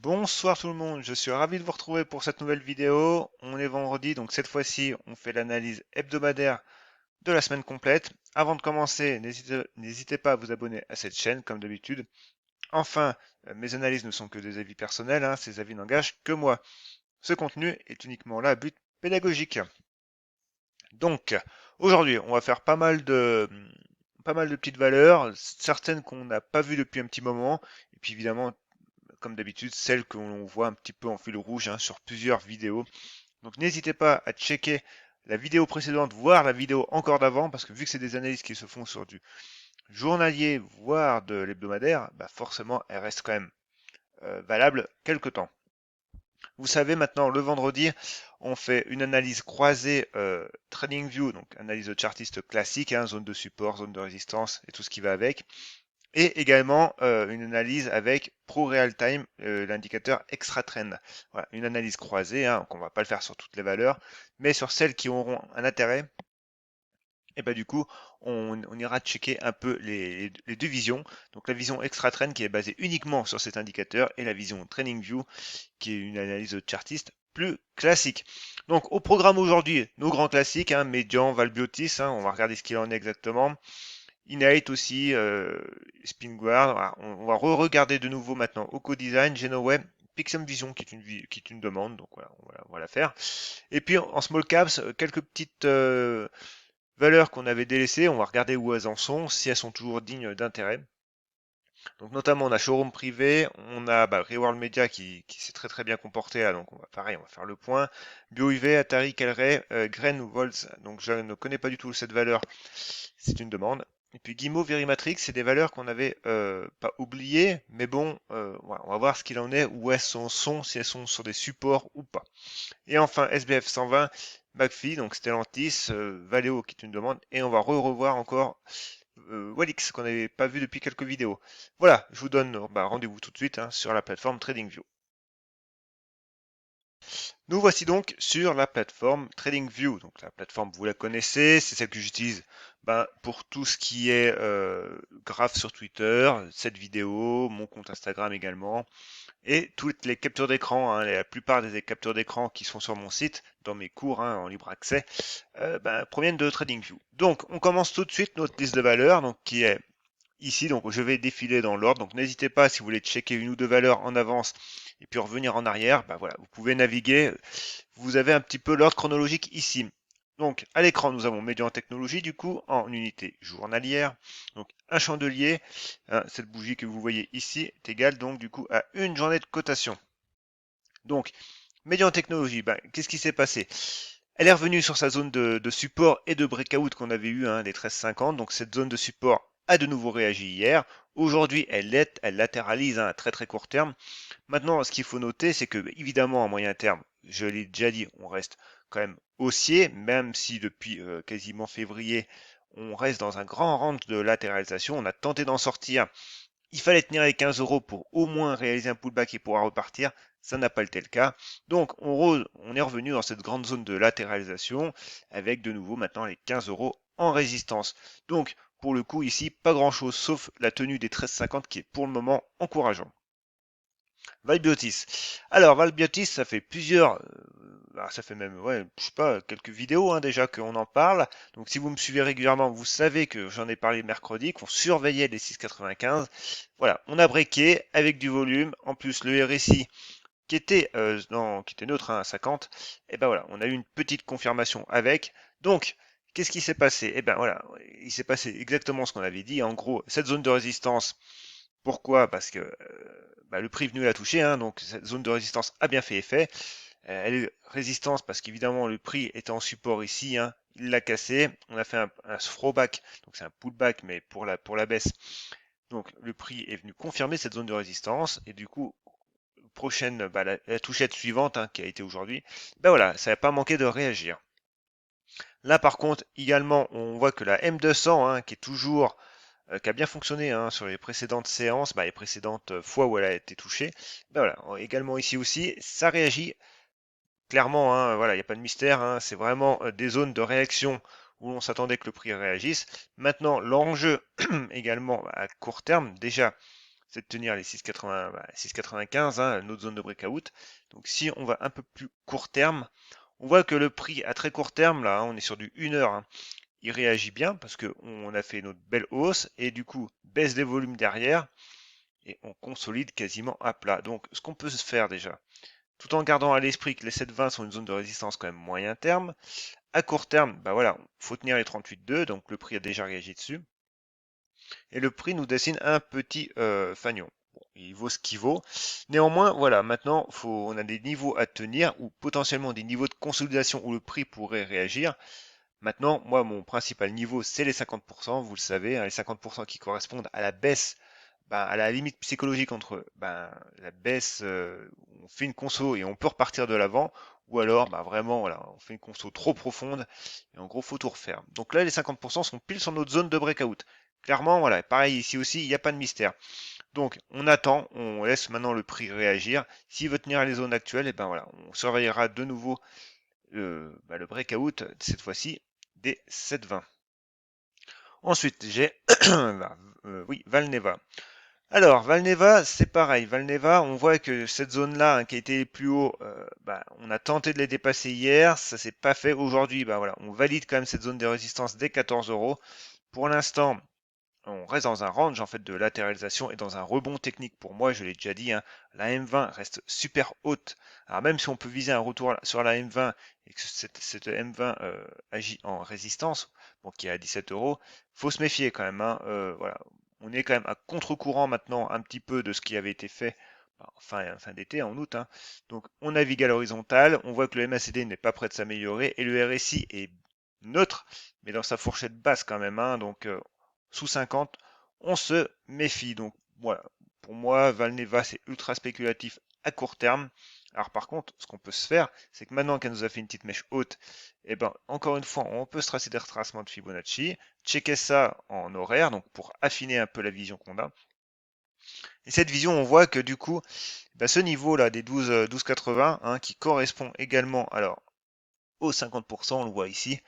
Bonsoir tout le monde, je suis ravi de vous retrouver pour cette nouvelle vidéo. On est vendredi, donc cette fois-ci, on fait l'analyse hebdomadaire de la semaine complète. Avant de commencer, n'hésitez pas à vous abonner à cette chaîne, comme d'habitude. Enfin, mes analyses ne sont que des avis personnels, hein, ces avis n'engagent que moi. Ce contenu est uniquement là à but pédagogique. Donc, aujourd'hui, on va faire pas mal de petites valeurs, certaines qu'on n'a pas vues depuis un petit moment, et puis évidemment comme d'habitude, celle que l'on voit un petit peu en fil rouge hein, sur plusieurs vidéos. Donc n'hésitez pas à checker la vidéo précédente, voire la vidéo encore d'avant, parce que vu que c'est des analyses qui se font sur du journalier, voire de l'hebdomadaire, bah forcément, elles restent quand même valables quelque temps. Vous savez maintenant, le vendredi, on fait une analyse croisée TradingView, donc analyse de chartiste classique, hein, zone de support, zone de résistance et tout ce qui va avec. Et également une analyse avec Pro Real Time, l'indicateur Extra Trend. Voilà, une analyse croisée, hein, donc on va pas le faire sur toutes les valeurs, mais sur celles qui auront un intérêt, et bah du coup, on ira checker un peu les deux visions. Donc la vision Extra Trend qui est basée uniquement sur cet indicateur et la vision Training View qui est une analyse chartiste plus classique. Donc au programme aujourd'hui, nos grands classiques, hein, Median, Valbiotis, hein, on va regarder ce qu'il en est exactement. Innate aussi, Spinguard. Voilà. On va re-regarder de nouveau maintenant Oco-Design, GenoWeb, Pixum Vision qui est une demande, donc voilà, on va la faire. Et puis en small caps, quelques petites valeurs qu'on avait délaissées, on va regarder où elles en sont, si elles sont toujours dignes d'intérêt. Donc notamment on a Showroom Privé, on a Reworld Media qui s'est très très bien comporté, là, donc pareil, on va faire le point. BioIV, Atari, Calray, Grain ou Volts, donc je ne connais pas du tout cette valeur, c'est une demande. Et puis Guimau, Verimatrix, c'est des valeurs qu'on avait pas oubliées, mais bon, voilà, on va voir ce qu'il en est, où elles sont, si elles sont sur des supports ou pas. Et enfin SBF 120, McPhee, donc Stellantis, Valeo qui est une demande, et on va revoir encore Walix qu'on n'avait pas vu depuis quelques vidéos. Voilà, je vous donne rendez-vous tout de suite hein, sur la plateforme TradingView. Nous voici donc sur la plateforme TradingView. Donc la plateforme, vous la connaissez, c'est celle que j'utilise pour tout ce qui est graph sur Twitter, cette vidéo, mon compte Instagram également, et toutes les captures d'écran. Hein, la plupart des captures d'écran qui sont sur mon site, dans mes cours hein, en libre accès, proviennent de TradingView. Donc on commence tout de suite notre liste de valeurs, donc qui est ici, donc je vais défiler dans l'ordre. Donc n'hésitez pas si vous voulez checker une ou deux valeurs en avance et puis revenir en arrière, voilà, vous pouvez naviguer. Vous avez un petit peu l'ordre chronologique ici. Donc à l'écran, nous avons Médian Technologie du coup en unité journalière. Donc un chandelier, hein, cette bougie que vous voyez ici est égale donc du coup à une journée de cotation. Donc Médian Technologie, qu'est-ce qui s'est passé? Elle est revenue sur sa zone de support et de breakout qu'on avait eu, hein, des 13,50. Donc cette zone de support a de nouveau réagi hier. Aujourd'hui, elle latéralise hein, à très très court terme. Maintenant, ce qu'il faut noter, c'est que évidemment, à moyen terme, je l'ai déjà dit, on reste quand même haussier, même si depuis quasiment février, on reste dans un grand range de latéralisation. On a tenté d'en sortir. Il fallait tenir les 15 euros pour au moins réaliser un pullback et pouvoir repartir. Ça n'a pas été le cas. Donc, on est revenu dans cette grande zone de latéralisation avec de nouveau maintenant les 15 euros en résistance. Donc, pour le coup, ici, pas grand chose sauf la tenue des 13,50 qui est pour le moment encourageant. Valbiotis. Alors, Valbiotis, ça fait ça fait même, ouais, je sais pas, quelques vidéos hein, déjà qu'on en parle. Donc, si vous me suivez régulièrement, vous savez que j'en ai parlé mercredi, qu'on surveillait les 6,95. Voilà, on a breaké avec du volume. En plus, le RSI qui était neutre hein, à 50. Et ben voilà, on a eu une petite confirmation avec. Donc, qu'est-ce qui s'est passé? Et ben voilà, il s'est passé exactement ce qu'on avait dit. En gros, cette zone de résistance. Pourquoi? Parce que le prix est venu la toucher, hein, donc cette zone de résistance a bien fait effet. Elle est résistance parce qu'évidemment le prix était en support ici, hein, il l'a cassé. On a fait un throwback, donc c'est un pullback mais pour la baisse. Donc le prix est venu confirmer cette zone de résistance et du coup prochaine la touchette suivante hein, qui a été aujourd'hui, voilà, ça n'a pas manqué de réagir. Là par contre également on voit que la M200 hein, qui est toujours qui a bien fonctionné hein, sur les précédentes séances, les précédentes fois où elle a été touchée. Voilà, également ici aussi, ça réagit clairement. Hein, voilà, il n'y a pas de mystère. Hein, c'est vraiment des zones de réaction où on s'attendait que le prix réagisse. Maintenant, l'enjeu également à court terme, déjà, c'est de tenir les 6,80, 6,95, hein, notre zone de breakout. Donc si on va un peu plus court terme, on voit que le prix à très court terme, là, hein, on est sur du 1 heure, hein, il réagit bien parce qu'on a fait notre belle hausse et du coup baisse des volumes derrière et on consolide quasiment à plat. Donc ce qu'on peut se faire déjà, tout en gardant à l'esprit que les 7,20 sont une zone de résistance quand même moyen terme, à court terme, bah voilà, faut tenir les 38,2, donc le prix a déjà réagi dessus. Et le prix nous dessine un petit fanion. Bon, il vaut ce qu'il vaut. Néanmoins, voilà, maintenant, on a des niveaux à tenir ou potentiellement des niveaux de consolidation où le prix pourrait réagir. Maintenant, moi, mon principal niveau, c'est les 50%, vous le savez, hein, les 50% qui correspondent à la baisse, ben, à la limite psychologique entre ben, la baisse, on fait une conso et on peut repartir de l'avant, ou alors ben, vraiment, voilà, on fait une conso trop profonde et en gros, faut tout refaire. Donc là, les 50% sont pile sur notre zone de breakout. Clairement, voilà, pareil ici aussi, il n'y a pas de mystère. Donc, on attend, on laisse maintenant le prix réagir. S'il veut tenir les zones actuelles, et ben voilà, on surveillera de nouveau le breakout, cette fois-ci, des 7,20. Ensuite, j'ai oui, Valneva. Alors, Valneva, c'est pareil. Valneva, on voit que cette zone-là, hein, qui a été plus haut, on a tenté de les dépasser hier, ça s'est pas fait. Aujourd'hui, bah voilà, on valide quand même cette zone de résistance des 14 euros. Pour l'instant, on reste dans un range en fait de latéralisation et dans un rebond technique. Pour moi, je l'ai déjà dit, hein, la M20 reste super haute. Alors même si on peut viser un retour sur la M20 et que cette M20 agit en résistance, bon, qui est à 17 euros, faut se méfier quand même, hein. Voilà. On est quand même à contre-courant maintenant un petit peu de ce qui avait été fait fin d'été, en août, hein. Donc on navigue à l'horizontale, on voit que le MACD n'est pas prêt de s'améliorer et le RSI est neutre, mais dans sa fourchette basse quand même, hein. Donc sous 50, on se méfie. Donc voilà, pour moi, Valneva, c'est ultra spéculatif à court terme. Alors par contre, ce qu'on peut se faire, c'est que maintenant qu'elle nous a fait une petite mèche haute, et ben encore une fois, on peut se tracer des retracements de Fibonacci, checker ça en horaire, donc pour affiner un peu la vision qu'on a. Et cette vision, on voit que du coup, ce niveau-là des 12,80, hein, qui correspond également alors aux 50%, on le voit ici,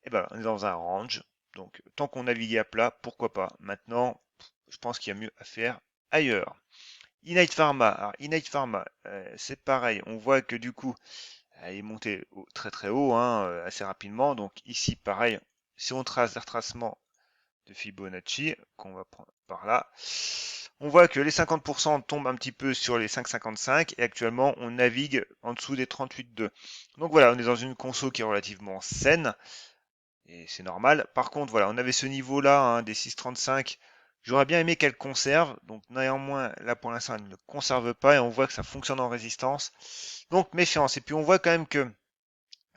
et ben on est dans un range. Donc tant qu'on navigue à plat, pourquoi pas. Maintenant, je pense qu'il y a mieux à faire ailleurs. Innate Pharma, alors Innate Pharma, c'est pareil, on voit que du coup, elle est montée très très haut, hein, assez rapidement. Donc ici, pareil, si on trace des retracements de Fibonacci, qu'on va prendre par là, on voit que les 50% tombent un petit peu sur les 5,55 et actuellement on navigue en dessous des 38,2. Donc voilà, on est dans une conso qui est relativement saine. Et c'est normal. Par contre, voilà, on avait ce niveau-là, hein, des 6,35. J'aurais bien aimé qu'elle conserve. Donc néanmoins, là pour l'instant, elle ne conserve pas et on voit que ça fonctionne en résistance. Donc méfiance. Et puis on voit quand même que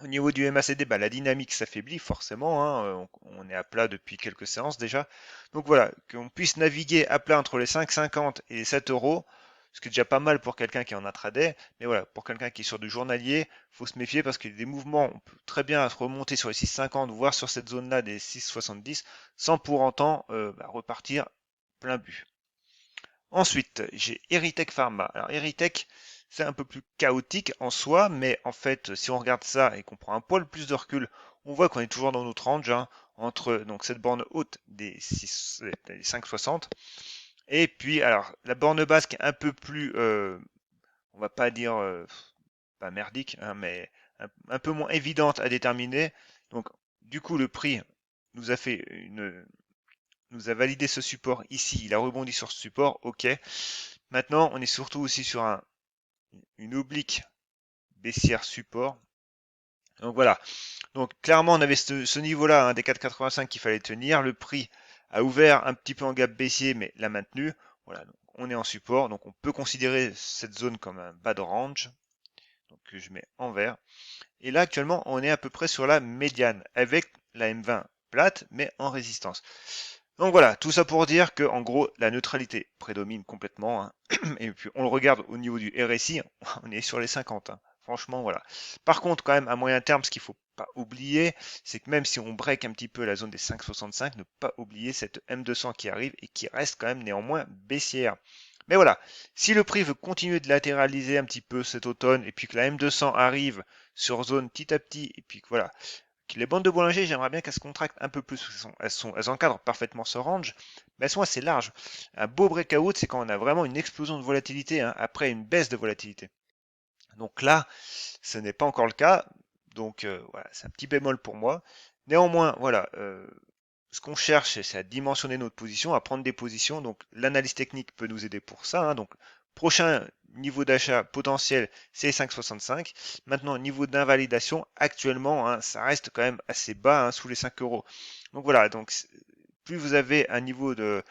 au niveau du MACD, la dynamique s'affaiblit forcément, hein, on est à plat depuis quelques séances déjà. Donc voilà, qu'on puisse naviguer à plat entre les 5,50 et les 7 euros, ce qui est déjà pas mal pour quelqu'un qui est en intraday. Mais voilà, pour quelqu'un qui est sur du journalier, faut se méfier parce qu'il y a des mouvements, on peut très bien remonter sur les 6,50, voire sur cette zone-là des 6,70, sans pour autant repartir plein but. Ensuite, j'ai Eritech Pharma. Alors Eritech, c'est un peu plus chaotique en soi, mais en fait, si on regarde ça et qu'on prend un poil plus de recul, on voit qu'on est toujours dans notre range, hein, entre donc cette borne haute des 5,60 et puis alors la borne basse qui est un peu plus, on va pas dire pas merdique, hein, mais un peu moins évidente à déterminer. Donc du coup, le prix nous a fait nous a validé ce support ici, il a rebondi sur ce support, ok. Maintenant, on est surtout aussi sur une oblique baissière support. Donc voilà. Donc clairement, on avait ce niveau-là, hein, des 4,85 qu'il fallait tenir. Le prix a ouvert un petit peu en gap baissier, mais l'a maintenu. Voilà, donc on est en support. Donc on peut considérer cette zone comme un bas de range. Donc que je mets en vert. Et là, actuellement, on est à peu près sur la médiane, avec la M20 plate, mais en résistance. Donc voilà, tout ça pour dire que en gros, la neutralité prédomine complètement, hein. Et puis on le regarde au niveau du RSI, on est sur les 50, hein. Franchement, voilà. Par contre, quand même, à moyen terme, ce qu'il faut pas oublier, c'est que même si on break un petit peu la zone des 5,65, ne pas oublier cette M200 qui arrive et qui reste quand même néanmoins baissière. Mais voilà, si le prix veut continuer de latéraliser un petit peu cet automne, et puis que la M200 arrive sur zone petit à petit, et puis que voilà, Les bandes de Bollinger, j'aimerais bien qu'elles se contractent un peu plus. Elles encadrent parfaitement ce range, mais elles sont assez larges. Un beau breakout, c'est quand on a vraiment une explosion de volatilité, hein, après une baisse de volatilité. Donc là, ce n'est pas encore le cas. Donc voilà, c'est un petit bémol pour moi. Néanmoins, voilà, ce qu'on cherche, c'est à dimensionner notre position, à prendre des positions. Donc l'analyse technique peut nous aider pour ça, hein. Donc prochain niveau d'achat potentiel, c'est 5,65. Maintenant, niveau d'invalidation, actuellement, hein, ça reste quand même assez bas, hein, sous les 5 euros. Donc voilà, donc plus vous avez un niveau de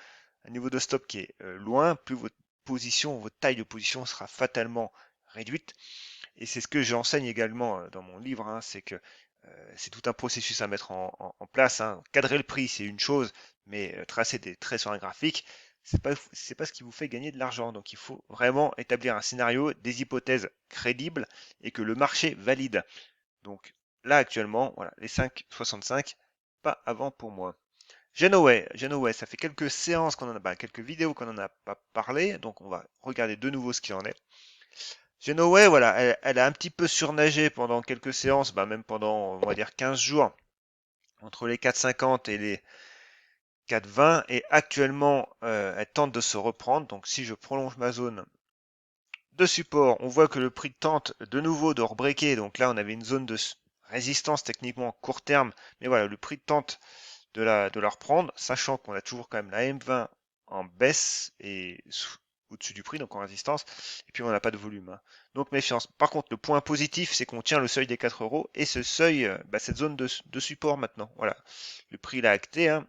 stop qui est loin, plus votre position, votre taille de position sera fatalement réduite. Et c'est ce que j'enseigne également dans mon livre, hein, c'est que c'est tout un processus à mettre en place, hein. Cadrer le prix, c'est une chose, mais tracer des traits sur un graphique, c'est pas ce qui vous fait gagner de l'argent. Donc il faut vraiment établir un scénario, des hypothèses crédibles et que le marché valide. Donc là actuellement, voilà, les 5,65, pas avant pour moi. Genoway, ça fait quelques séances qu'on en a, quelques vidéos qu'on en a pas parlé, donc on va regarder de nouveau ce qu'il en est. Genoway, voilà, elle a un petit peu surnagé pendant quelques séances, même pendant, on va dire, 15 jours, entre les 4,50 et les 4,20, et actuellement, elle tente de se reprendre. Donc, si je prolonge ma zone de support, on voit que le prix tente de nouveau de rebreaker. Donc là, on avait une zone de résistance techniquement court terme, mais voilà, le prix tente de la reprendre, sachant qu'on a toujours quand même la M20 en baisse et au-dessus du prix, donc en résistance, et puis on n'a pas de volume, hein. Donc méfiance. Par contre, le point positif, c'est qu'on tient le seuil des 4 euros, et ce seuil, cette zone de support maintenant. Voilà, le prix l'a acté, hein.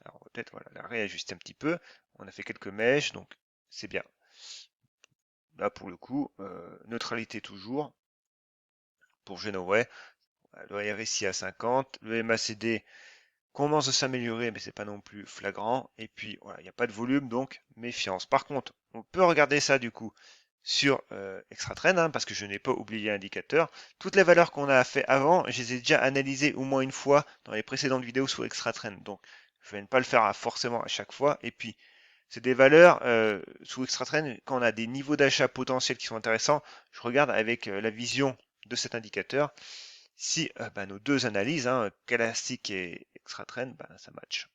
Alors on va peut-être voilà, la réajuster un petit peu. On a fait quelques mèches, donc c'est bien. Là pour le coup, neutralité toujours pour Genoway. Le RSI à 50, le MACD commence à s'améliorer, mais c'est pas non plus flagrant. Et puis voilà, il n'y a pas de volume, donc méfiance. Par contre, on peut regarder ça du coup sur Extratrend, hein, parce que je n'ai pas oublié l'indicateur. Toutes les valeurs qu'on a fait avant, je les ai déjà analysées au moins une fois dans les précédentes vidéos sur Extratrend. Donc je vais ne pas le faire forcément à chaque fois. Et puis c'est des valeurs sous Extratrend, quand on a des niveaux d'achat potentiels qui sont intéressants, je regarde avec la vision de cet indicateur si nos deux analyses, hein, classique et extra-trend, ça match.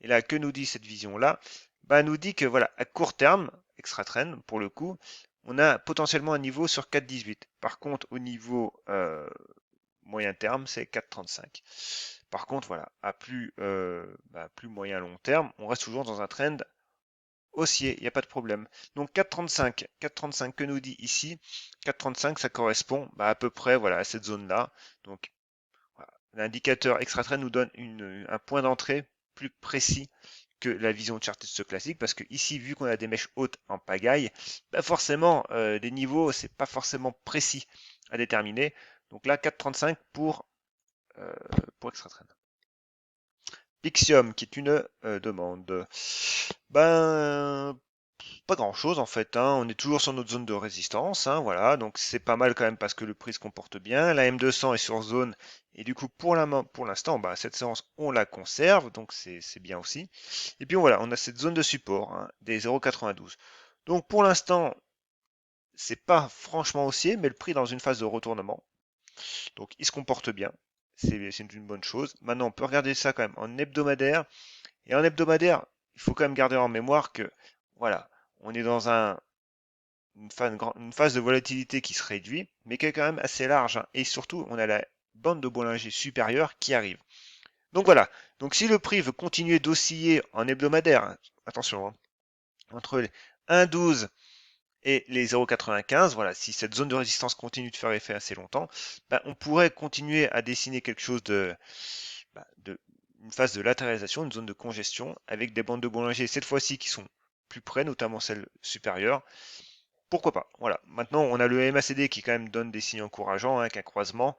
Et là, que nous dit cette vision-là? Nous dit que voilà, à court terme, extra-trend, pour le coup, on a potentiellement un niveau sur 4,18. Par contre, au niveau moyen terme, c'est 4,35. Par contre, voilà, à plus moyen long terme, on reste toujours dans un trend haussier, il n'y a pas de problème. Donc 4,35, 4,35 que nous dit ici, 4,35 ça correspond à peu près voilà, à cette zone-là. Donc voilà, l'indicateur extra-trend nous donne un point d'entrée plus précis que la vision chartiste classique, parce que ici, vu qu'on a des mèches hautes en pagaille, forcément, des niveaux, c'est pas forcément précis à déterminer. Donc là, 4,35 pour extra-trend. Pixium, qui est une demande. Pas grand chose en fait, hein. On est toujours sur notre zone de résistance, hein, voilà, donc c'est pas mal quand même parce que le prix se comporte bien. La M200 est sur zone et du coup pour l'instant, cette séance on la conserve, donc c'est bien aussi. Et puis voilà, on a cette zone de support, hein, des 0,92. Donc pour l'instant, c'est pas franchement haussier, mais le prix est dans une phase de retournement, donc il se comporte bien. C'est une bonne chose. Maintenant, on peut regarder ça quand même en hebdomadaire. Et en hebdomadaire, il faut quand même garder en mémoire que, voilà, on est dans une phase de volatilité qui se réduit, mais qui est quand même assez large, hein. Et surtout, on a la bande de Bollinger supérieure qui arrive. Donc voilà. Donc si le prix veut continuer d'osciller en hebdomadaire, hein, attention, hein, entre les 1,12 et les 0,95, voilà, si cette zone de résistance continue de faire effet assez longtemps, on pourrait continuer à dessiner quelque chose de une phase de latéralisation, une zone de congestion, avec des bandes de Bollinger cette fois-ci qui sont plus près, notamment celle supérieure. Pourquoi pas? Voilà. Maintenant, on a le MACD qui quand même donne des signes encourageants, hein, avec un croisement.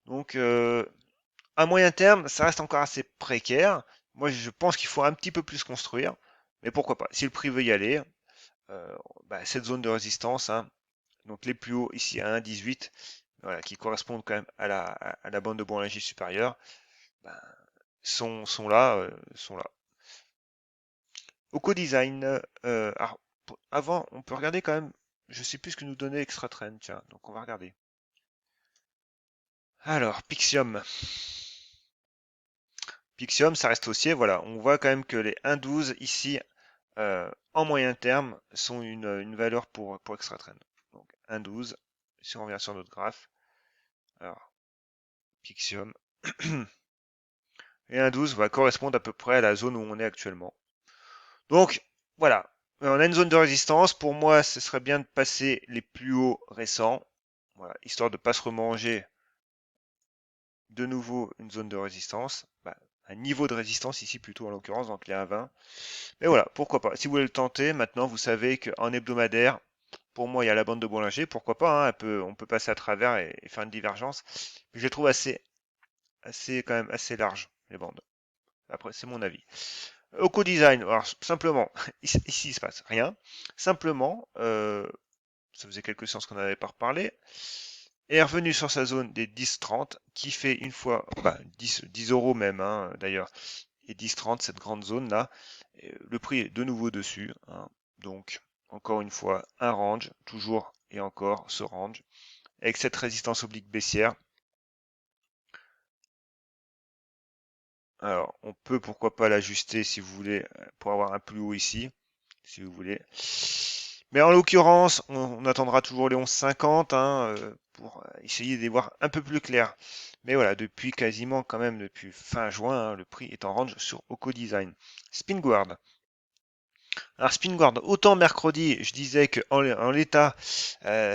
Donc, à moyen terme, ça reste encore assez précaire. Moi, je pense qu'il faut un petit peu plus construire. Mais pourquoi pas? Si le prix veut y aller, cette zone de résistance, hein, donc les plus hauts ici à 1,18, voilà, qui correspondent quand même à la bande de Bollinger supérieure, ben, sont là, sont là. Design, alors, avant, on peut regarder quand même, je sais plus ce que nous donnait Extra Trend, tiens, donc on va regarder. Alors, Pixium. Pixium, ça reste haussier, voilà. On voit quand même que les 1,12 ici, en moyen terme, sont une valeur pour extra trend. Donc 1,12, si on revient sur notre graphe. Alors, Pixium. Et 1,12 va correspondre à peu près à la zone où on est actuellement. Donc, voilà. On a une zone de résistance. Pour moi, ce serait bien de passer les plus hauts récents. Voilà, histoire de ne pas se remanger de nouveau une zone de résistance. Bah, un niveau de résistance ici plutôt en l'occurrence, donc les 1,20. Mais voilà, pourquoi pas. Si vous voulez le tenter, maintenant vous savez qu'en hebdomadaire, pour moi il y a la bande de Bollinger, pourquoi pas, hein, on peut passer à travers et faire une divergence. Mais je les trouve assez quand même assez larges, les bandes. Après, c'est mon avis. Oco Design, alors simplement, ici il se passe rien. Simplement, ça faisait quelques séances qu'on n'avait pas reparlé, est revenu sur sa zone des 10-30, qui fait une fois, bah, 10 euros même, hein, d'ailleurs, et 10-30, cette grande zone là, le prix est de nouveau dessus, hein. Donc encore une fois un range, toujours et encore ce range, avec cette résistance oblique baissière. Alors on peut pourquoi pas l'ajuster si vous voulez, pour avoir un plus haut ici, si vous voulez. Mais en l'occurrence, on attendra toujours les 11,50 hein, pour essayer d'y voir un peu plus clair. Mais voilà, depuis quasiment quand même depuis fin juin, hein, le prix est en range sur Oco Design. Spinguard. Alors Spinguard, autant mercredi, je disais en l'état,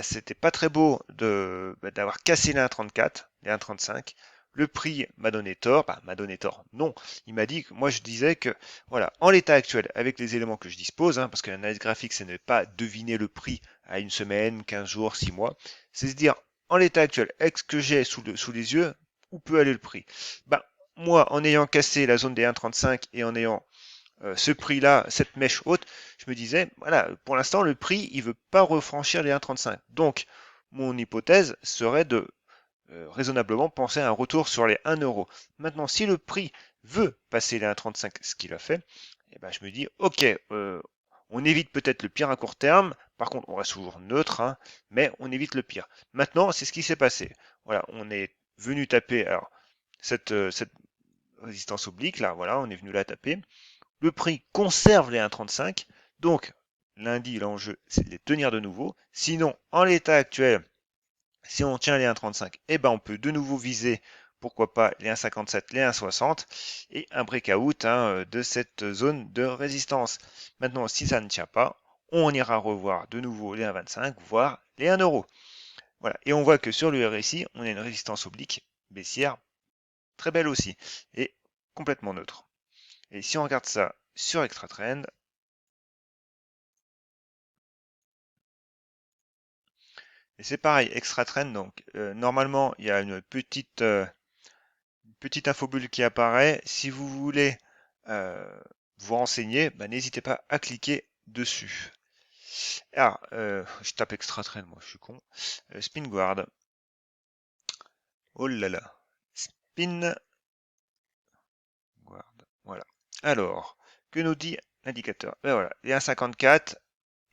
c'était pas très beau d'avoir cassé les 1,34, les 1,35. Le prix m'a donné tort, bah, m'a donné tort. Non, il m'a dit que moi je disais que voilà, en l'état actuel, avec les éléments que je dispose, hein, parce que l'analyse graphique, c'est ne pas deviner le prix à une semaine, 15 jours, 6 mois, c'est se dire en l'état actuel, avec ce que j'ai sous les yeux, où peut aller le prix. Bah, moi, en ayant cassé la zone des 1,35 et en ayant ce prix-là, cette mèche haute, je me disais, voilà, pour l'instant, le prix, il veut pas refranchir les 1,35. Donc, mon hypothèse serait de raisonnablement penser à un retour sur les 1 euro. Maintenant, si le prix veut passer les 1,35, ce qu'il a fait, eh ben, je me dis, ok, on évite peut-être le pire à court terme. Par contre, on reste toujours neutre, hein, mais on évite le pire. Maintenant, c'est ce qui s'est passé. Voilà, on est venu taper alors cette résistance oblique là. Voilà, on est venu la taper. Le prix conserve les 1,35. Donc, lundi, l'enjeu, c'est de les tenir de nouveau. Sinon, en l'état actuel, si on tient les 1,35, eh ben, on peut de nouveau viser, pourquoi pas, les 1,57, les 1,60 et un breakout hein, de cette zone de résistance. Maintenant, si ça ne tient pas, on ira revoir de nouveau les 1,25, voire les 1 euro. Voilà. Et on voit que sur le RSI, on a une résistance oblique baissière très belle aussi et complètement neutre. Et si on regarde ça sur ExtraTrend, et c'est pareil, ExtraTrend, donc normalement il y a une petite infobulle qui apparaît. Si vous voulez vous renseigner, bah, n'hésitez pas à cliquer dessus. Alors, je tape ExtraTrend, moi je suis con. SpinGuard. Oh là là. SpinGuard. Voilà. Alors, que nous dit l'indicateur? Ben voilà, les 1,54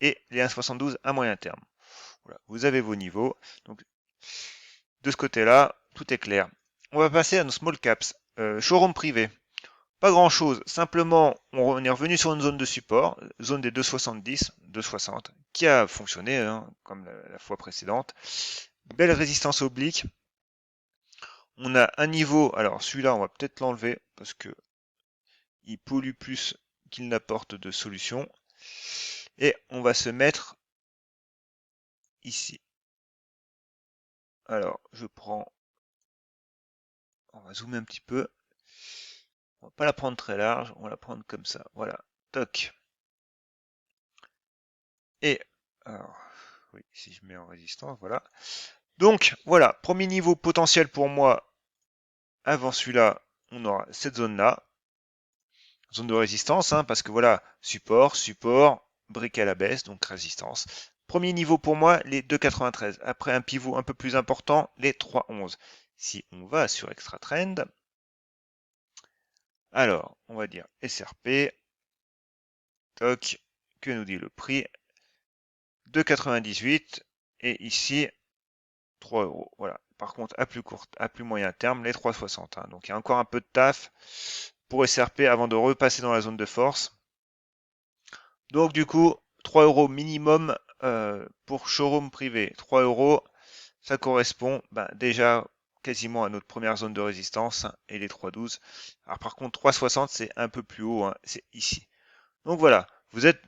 et les 1,72 à moyen terme. Voilà, vous avez vos niveaux. Donc, de ce côté-là, tout est clair. On va passer à nos small caps. Showroom privé. Pas grand chose. Simplement, on est revenu sur une zone de support, zone des 2,70, 2,60, qui a fonctionné hein, comme la fois précédente. Belle résistance oblique. On a un niveau, alors celui-là, on va peut-être l'enlever parce que il pollue plus qu'il n'apporte de solution. Et on va se mettre ici. Alors, je prends, on va zoomer un petit peu. On va pas la prendre très large, on va la prendre comme ça. Voilà, toc. Et, alors, oui, si je mets en résistance, voilà. Donc, voilà, premier niveau potentiel pour moi. Avant celui-là, on aura cette zone-là. Zone de résistance, hein, parce que voilà, support, support, brique à la baisse, donc résistance. Premier niveau pour moi, les 2,93. Après un pivot un peu plus important, les 3,11. Si on va sur Extra Trend, alors, on va dire SRP, toc, que nous dit le prix? 2,98 et ici 3 euros. Voilà, par contre, à plus moyen terme, les 3,60. Hein. Donc il y a encore un peu de taf pour SRP avant de repasser dans la zone de force. Donc du coup, 3 euros minimum pour showroom privé. 3 euros, ça correspond déjà quasiment à notre première zone de résistance hein, et les 3,12. Alors par contre, 3,60 c'est un peu plus haut, hein, c'est ici. Donc voilà, vous êtes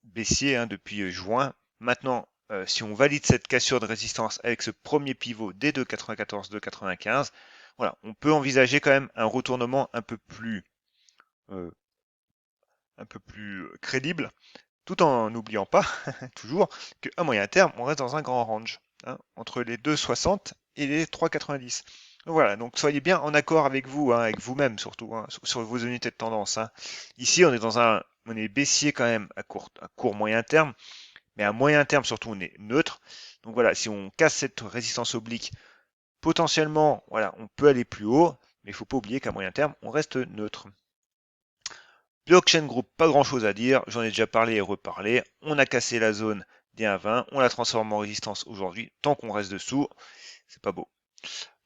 baissier hein, depuis juin. Maintenant, si on valide cette cassure de résistance avec ce premier pivot des 2,94, 2,95, voilà, on peut envisager quand même un retournement euh, un peu plus crédible, tout en n'oubliant pas, toujours, qu'à moyen terme, on reste dans un grand range, hein, entre les 2,60 et les 3,90. Donc voilà, donc soyez bien en accord avec vous, hein, avec vous-même surtout, hein, sur vos unités de tendance. Hein. Ici, on est baissier quand même à court moyen terme, mais à moyen terme surtout, on est neutre. Donc voilà, si on casse cette résistance oblique, potentiellement, voilà, on peut aller plus haut, mais il ne faut pas oublier qu'à moyen terme, on reste neutre. Blockchain Group, pas grand chose à dire, j'en ai déjà parlé et reparlé. On a cassé la zone des 1,20, on la transforme en résistance aujourd'hui, tant qu'on reste dessous, c'est pas beau.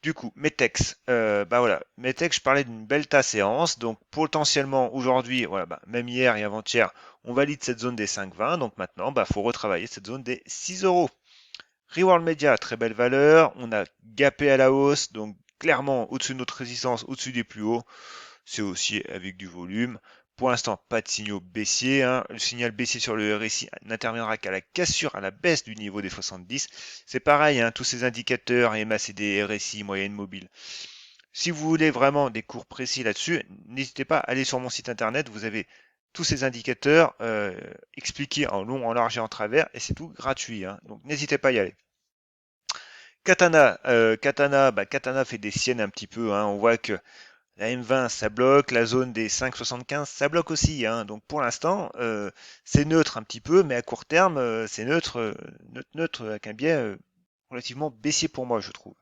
Du coup, Metex, voilà, Metex, je parlais d'une belle séance, donc potentiellement aujourd'hui, voilà, même hier et avant-hier, on valide cette zone des 5,20, donc maintenant, faut retravailler cette zone des 6 euros. Reworld Media, très belle valeur, on a gapé à la hausse, donc clairement au-dessus de notre résistance, au-dessus des plus hauts, c'est aussi avec du volume. Pour l'instant, pas de signaux baissiers. Hein. Le signal baissier sur le RSI n'interviendra qu'à la cassure, à la baisse du niveau des 70. C'est pareil, hein, tous ces indicateurs, MACD, RSI, moyenne mobile. Si vous voulez vraiment des cours précis là-dessus, n'hésitez pas à aller sur mon site internet. Vous avez tous ces indicateurs expliqués en long, en large et en travers, et c'est tout gratuit. Hein. Donc n'hésitez pas à y aller. Katana fait des siennes un petit peu. Hein. On voit que la M20, ça bloque. La zone des 5,75, ça bloque aussi. Hein. Donc pour l'instant, c'est neutre un petit peu, mais à court terme, c'est neutre, neutre, avec un biais relativement baissier pour moi, je trouve.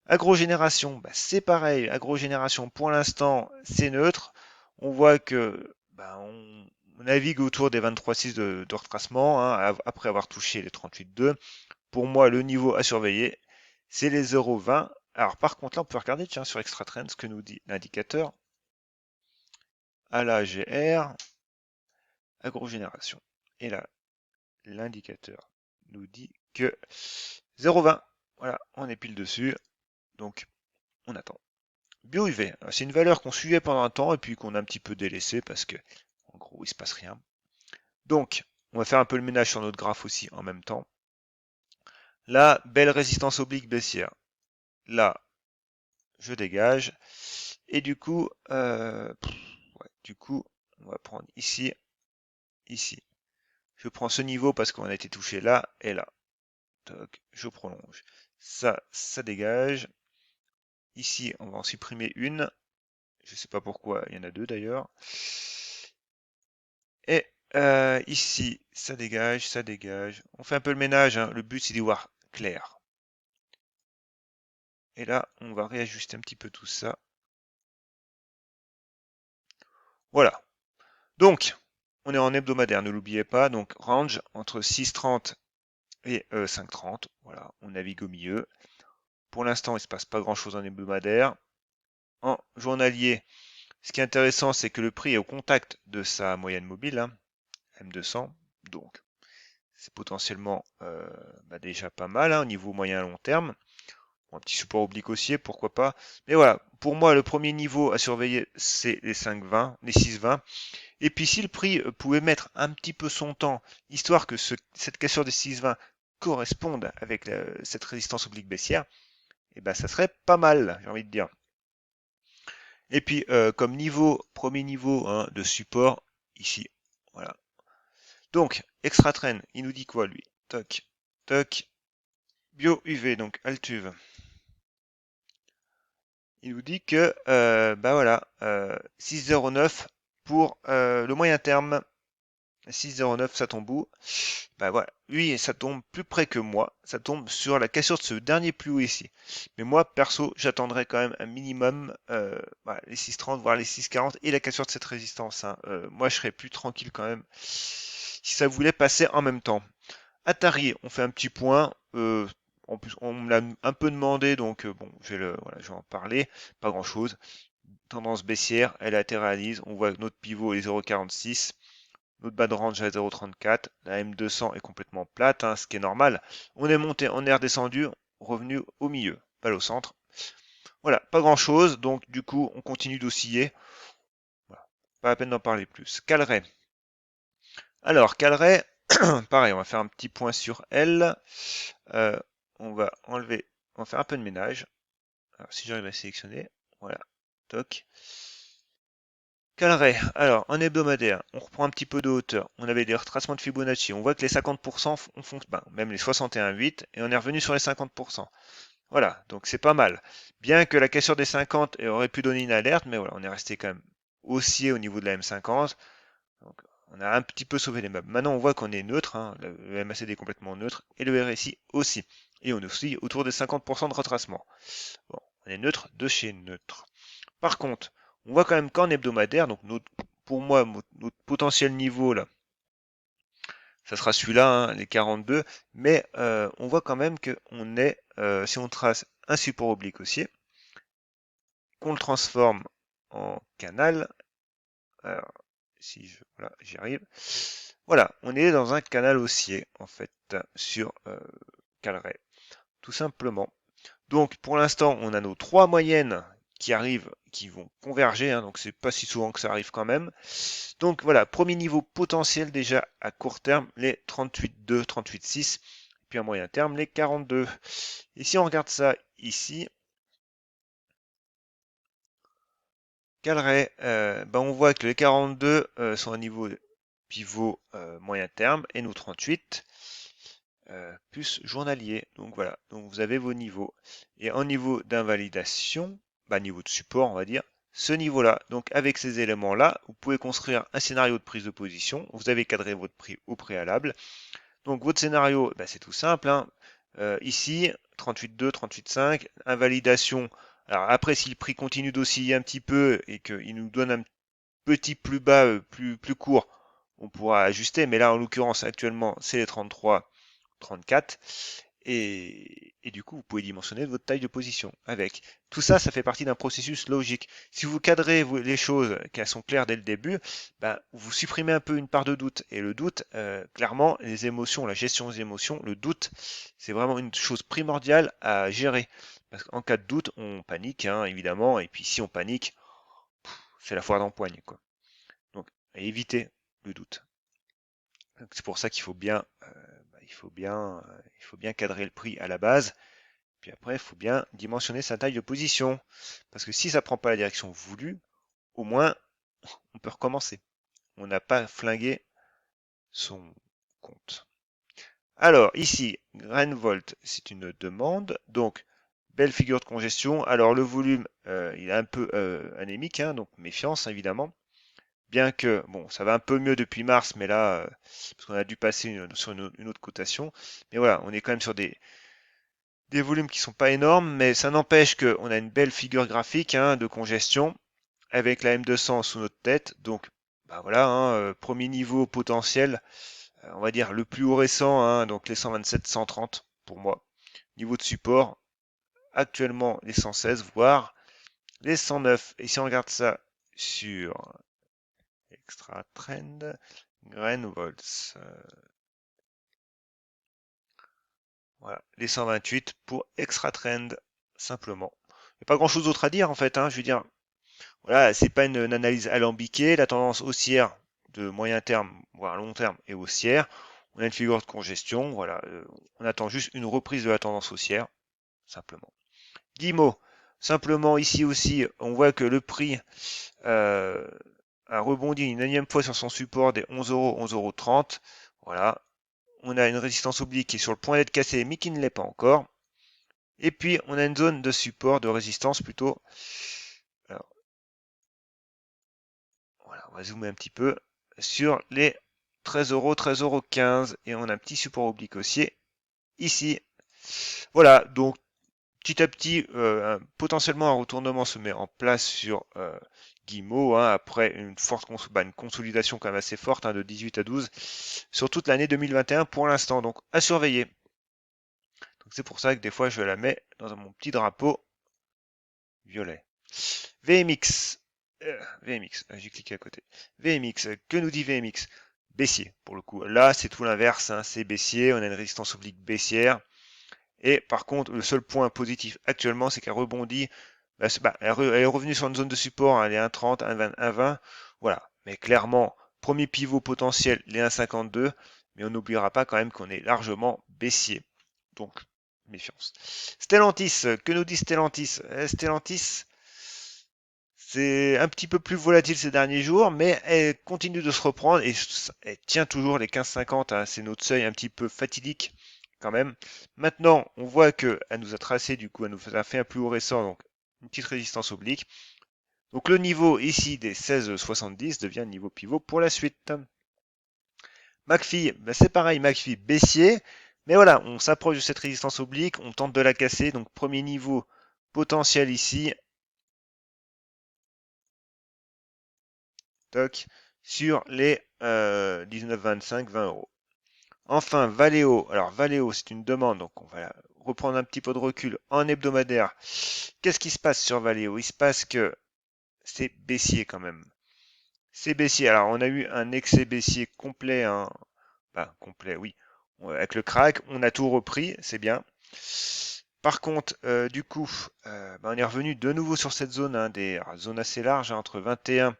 Agrogénération, c'est pareil. Agrogénération, pour l'instant, c'est neutre. On voit que on navigue autour des 23,6 de retracement, hein, après avoir touché les 38,2. Pour moi, le niveau à surveiller, c'est les 0,20. Alors par contre, là, on peut regarder tiens, sur ExtraTrend ce que nous dit l'indicateur. ALAGR, agrogénération. Et là, l'indicateur nous dit que 0,20. Voilà, on est pile dessus. Donc, on attend. BioUV, c'est une valeur qu'on suivait pendant un temps et puis qu'on a un petit peu délaissé parce que, en gros, il se passe rien. Donc, on va faire un peu le ménage sur notre graphe aussi en même temps. Là, belle résistance oblique baissière. Là, je dégage. Et du coup, on va prendre ici, ici. Je prends ce niveau parce qu'on a été touché là et là. Toc, je prolonge. Ça dégage. Ici, on va en supprimer une. Je ne sais pas pourquoi, il y en a deux d'ailleurs. Et ici, ça dégage, ça dégage. On fait un peu le ménage, hein. Le but c'est d'y voir clair. Et là, on va réajuster un petit peu tout ça. Voilà. Donc, on est en hebdomadaire, ne l'oubliez pas. Donc, range entre 6,30 et 5,30. Voilà, on navigue au milieu. Pour l'instant, il ne se passe pas grand-chose en hebdomadaire. En journalier, ce qui est intéressant, c'est que le prix est au contact de sa moyenne mobile, hein, M200. Donc, c'est potentiellement déjà pas mal hein, au niveau moyen à long terme. Bon, un petit support oblique haussier, pourquoi pas. Mais voilà, pour moi, le premier niveau à surveiller, c'est les 5,20, les 6,20. Et puis, si le prix pouvait mettre un petit peu son temps, histoire que cette cassure des 6,20 corresponde avec cette résistance oblique baissière, et ça serait pas mal, j'ai envie de dire. Et puis, comme premier niveau hein, de support, ici, voilà. Donc, extra-trend, il nous dit quoi, lui? Toc, toc, bio UV, donc Altuve. Il nous dit que, 6,09 pour le moyen terme. 6,09, ça tombe où? Voilà, lui, ça tombe plus près que moi. Ça tombe sur la cassure de ce dernier plus haut ici. Mais moi, perso, j'attendrai quand même un minimum les 6,30, voire les 6,40 et la cassure de cette résistance. Hein. Moi, je serais plus tranquille quand même si ça voulait passer en même temps. Atari, on fait un petit point. en plus, on me l'a un peu demandé, donc bon, voilà, je vais en parler. Pas grand-chose. Tendance baissière, elle latéralise. On voit que notre pivot est 0,46. Notre bas de range à 0,34. La M200 est complètement plate, hein, ce qui est normal. On est monté, on est redescendu, revenu au milieu, pas au centre. Voilà, pas grand-chose. Donc du coup, on continue d'osciller. Voilà. Pas la peine d'en parler plus. Caleray. Alors, Caleray, pareil, on va faire un petit point sur elle. Euh, on va enlever, on va faire un peu de ménage. Alors, si j'arrive à sélectionner, voilà, toc. Caleray, alors en hebdomadaire, on reprend un petit peu de hauteur. On avait des retracements de Fibonacci. On voit que les 50% font, même les 61,8, et on est revenu sur les 50%. Voilà, donc c'est pas mal. Bien que la cassure des 50 aurait pu donner une alerte, mais voilà, on est resté quand même haussier au niveau de la M50. Donc, on a un petit peu sauvé les meubles. Maintenant, on voit qu'on est neutre, hein, le MACD est complètement neutre, et le RSI aussi. Et on est aussi autour des 50% de retracement. Bon, on est neutre de chez neutre. Par contre, on voit quand même qu'en hebdomadaire, donc pour moi, notre potentiel niveau là, ça sera celui-là, hein, les 42, mais on voit quand même qu'on est, si on trace un support oblique haussier, qu'on le transforme en canal, alors, si je, voilà, j'y arrive, voilà, on est dans un canal haussier, en fait, sur Caleray, tout simplement. Donc, pour l'instant, on a nos trois moyennes qui arrivent, qui vont converger, hein, donc c'est pas si souvent que ça arrive quand même. Donc voilà, premier niveau potentiel déjà à court terme, les 38,2, 38,6, puis à moyen terme, les 42. Et si on regarde ça ici, Caleray, on voit que les 42 sont à niveau pivot moyen terme et nous 38 plus journalier. Donc voilà, donc vous avez vos niveaux. Et en niveau d'invalidation, niveau de support on va dire, ce niveau-là. Donc avec ces éléments-là, vous pouvez construire un scénario de prise de position. Vous avez cadré votre prix au préalable. Donc votre scénario, c'est tout simple, hein. Ici, 38,2, 38,5, invalidation. Alors après, si le prix continue d'osciller un petit peu et qu'il nous donne un petit plus bas, plus court, on pourra ajuster. Mais là, en l'occurrence, actuellement, c'est les 33, 34. Et du coup, vous pouvez dimensionner votre taille de position avec. Tout ça, ça fait partie d'un processus logique. Si vous cadrez les choses, qu'elles sont claires dès le début, vous supprimez un peu une part de doute. Et le doute, clairement, les émotions, la gestion des émotions, le doute, c'est vraiment une chose primordiale à gérer. Parce qu'en cas de doute, on panique, hein, évidemment. Et puis si on panique, c'est la foire d'empoigne, quoi. Donc, évitez le doute. C'est pour ça qu'il faut bien, il faut bien cadrer le prix à la base. Puis après, il faut bien dimensionner sa taille de position. Parce que si ça prend pas la direction voulue, au moins, on peut recommencer. On n'a pas flingué son compte. Alors, ici, Grainvolt, c'est une demande. Donc, belle figure de congestion. Alors, le volume, il est un peu anémique, hein, donc méfiance, évidemment. Bien que, bon, ça va un peu mieux depuis mars, mais là, parce qu'on a dû passer sur une autre cotation. Mais voilà, on est quand même sur des volumes qui sont pas énormes, mais ça n'empêche qu'on a une belle figure graphique, hein, de congestion avec la M200 sous notre tête. Donc, voilà, hein, premier niveau potentiel, on va dire le plus haut récent, hein, donc les 127, 130 pour moi. Niveau de support, actuellement les 116, voire les 109. Et si on regarde ça sur Extra Trend, Grainvolts, voilà, les 128 pour Extra Trend, simplement. Il n'y a pas grand chose d'autre à dire en fait, hein, je veux dire, voilà, c'est pas une analyse alambiquée, la tendance haussière de moyen terme, voire long terme, est haussière. On a une figure de congestion, voilà, on attend juste une reprise de la tendance haussière, simplement. Guillemot, simplement ici aussi, on voit que le prix euh, a rebondi une énième fois sur son support des 11 euros, 11,30 €. Voilà, on a une résistance oblique qui est sur le point d'être cassée, mais qui ne l'est pas encore. Et puis, on a une zone de support, de résistance plutôt. Alors, voilà, on va zoomer un petit peu sur les 13 euros, 13,15 €. Et on a un petit support oblique haussier ici. Voilà, donc petit à petit, potentiellement un retournement se met en place sur Guillemot, hein, après une forte une consolidation quand même assez forte, hein, de 18 à 12 sur toute l'année 2021 pour l'instant. Donc à surveiller. Donc C'est pour ça que des fois je la mets dans mon petit drapeau violet. VMX. VMX, j'ai cliqué à côté. VMX, que nous dit VMX? Baissier, pour le coup. Là, c'est tout l'inverse, hein, c'est baissier, on a une résistance oblique baissière. Et par contre, le seul point positif actuellement, c'est qu'elle rebondit. Elle est revenue sur une zone de support, hein, les 1,30, 1,20, 1,20. Voilà. Mais clairement, premier pivot potentiel, les 1,52. Mais on n'oubliera pas quand même qu'on est largement baissier. Donc, méfiance. Stellantis, que nous dit Stellantis? Stellantis, c'est un petit peu plus volatile ces derniers jours, mais elle continue de se reprendre et elle tient toujours les 15,50, hein, c'est notre seuil un petit peu fatidique quand même. Maintenant, on voit qu'elle nous a tracé, du coup, elle nous a fait un plus haut récent, donc une petite résistance oblique. Donc le niveau ici des 16,70 devient niveau pivot pour la suite. McPhee, c'est pareil, McPhee baissier, mais voilà, on s'approche de cette résistance oblique, on tente de la casser, donc premier niveau potentiel ici, toc, sur les 19,25, 20 euros. Enfin, Valeo. Alors, Valeo, c'est une demande, donc on va reprendre un petit peu de recul en hebdomadaire. Qu'est-ce qui se passe sur Valeo? Il se passe que c'est baissier quand même. C'est baissier. Alors, on a eu un excès baissier complet, hein. Enfin, complet, oui. Avec le crack, on a tout repris, c'est bien. Par contre, du coup, on est revenu de nouveau sur cette zone, hein, des zones assez larges, hein, entre 21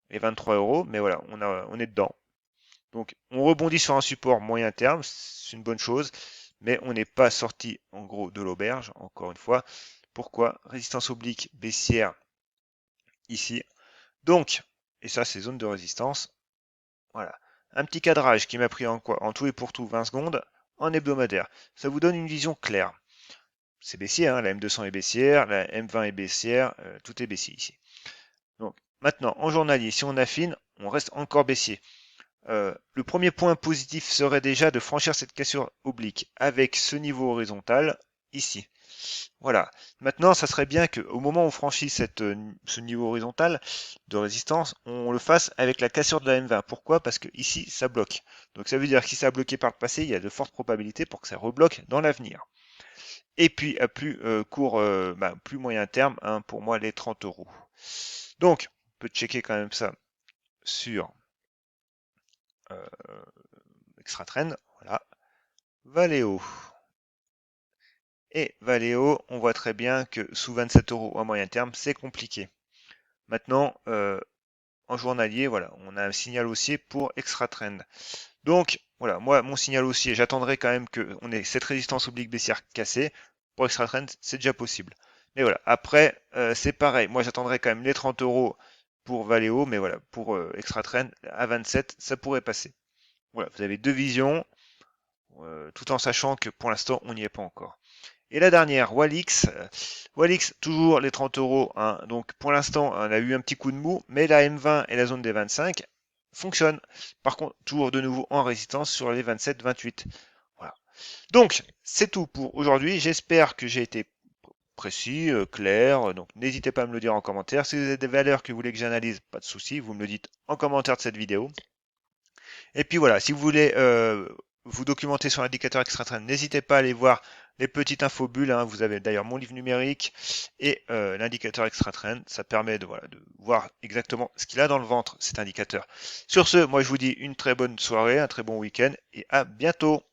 et 23 euros, mais voilà, on est dedans. Donc, on rebondit sur un support moyen terme, c'est une bonne chose, mais on n'est pas sorti en gros de l'auberge, encore une fois. Pourquoi? Résistance oblique baissière ici. Donc, et ça c'est zone de résistance. Voilà. Un petit cadrage qui m'a pris en quoi? En tout et pour tout 20 secondes en hebdomadaire. Ça vous donne une vision claire. C'est baissier, hein, la M200 est baissière, la M20 est baissière, tout est baissier ici. Donc, maintenant, en journalier, si on affine, on reste encore baissier. Le premier point positif serait déjà de franchir cette cassure oblique avec ce niveau horizontal ici. Voilà. Maintenant, ça serait bien qu'au moment où on franchit ce niveau horizontal de résistance, on le fasse avec la cassure de la M20. Pourquoi? Parce que ici, ça bloque. Donc ça veut dire que si ça a bloqué par le passé, il y a de fortes probabilités pour que ça rebloque dans l'avenir. Et puis à plus court, plus moyen terme, hein, pour moi les 30 euros. Donc, on peut checker quand même ça sur Extra Trend. Voilà. Valeo. Et Valeo, on voit très bien que sous 27 euros à moyen terme, c'est compliqué. Maintenant, en journalier, voilà, on a un signal haussier pour Extra Trend. Donc, voilà, moi, mon signal haussier, j'attendrai quand même qu'on ait cette résistance oblique baissière cassée. Pour Extra Trend, c'est déjà possible. Mais voilà, après, c'est pareil. Moi, j'attendrai quand même les 30 euros pour Valeo, mais voilà, pour Extra Trend, à 27, ça pourrait passer. Voilà, vous avez deux visions, tout en sachant que pour l'instant, on n'y est pas encore. Et la dernière, Walix. Walix, toujours les 30 euros, hein. Donc pour l'instant, on a eu un petit coup de mou, mais la M20 et la zone des 25 fonctionnent. Par contre, toujours de nouveau en résistance sur les 27-28. Voilà. Donc, c'est tout pour aujourd'hui. J'espère que j'ai été précis, clair. Donc n'hésitez pas à me le dire en commentaire. Si vous avez des valeurs que vous voulez que j'analyse, pas de souci, vous me le dites en commentaire de cette vidéo. Et puis voilà, si vous voulez vous documenter sur l'indicateur extra-trend, n'hésitez pas à aller voir les petites infobulles, hein. Vous avez d'ailleurs mon livre numérique et l'indicateur extra-trend. Ça permet de, voilà, de voir exactement ce qu'il a dans le ventre, cet indicateur. Sur ce, moi je vous dis une très bonne soirée, un très bon week-end et à bientôt.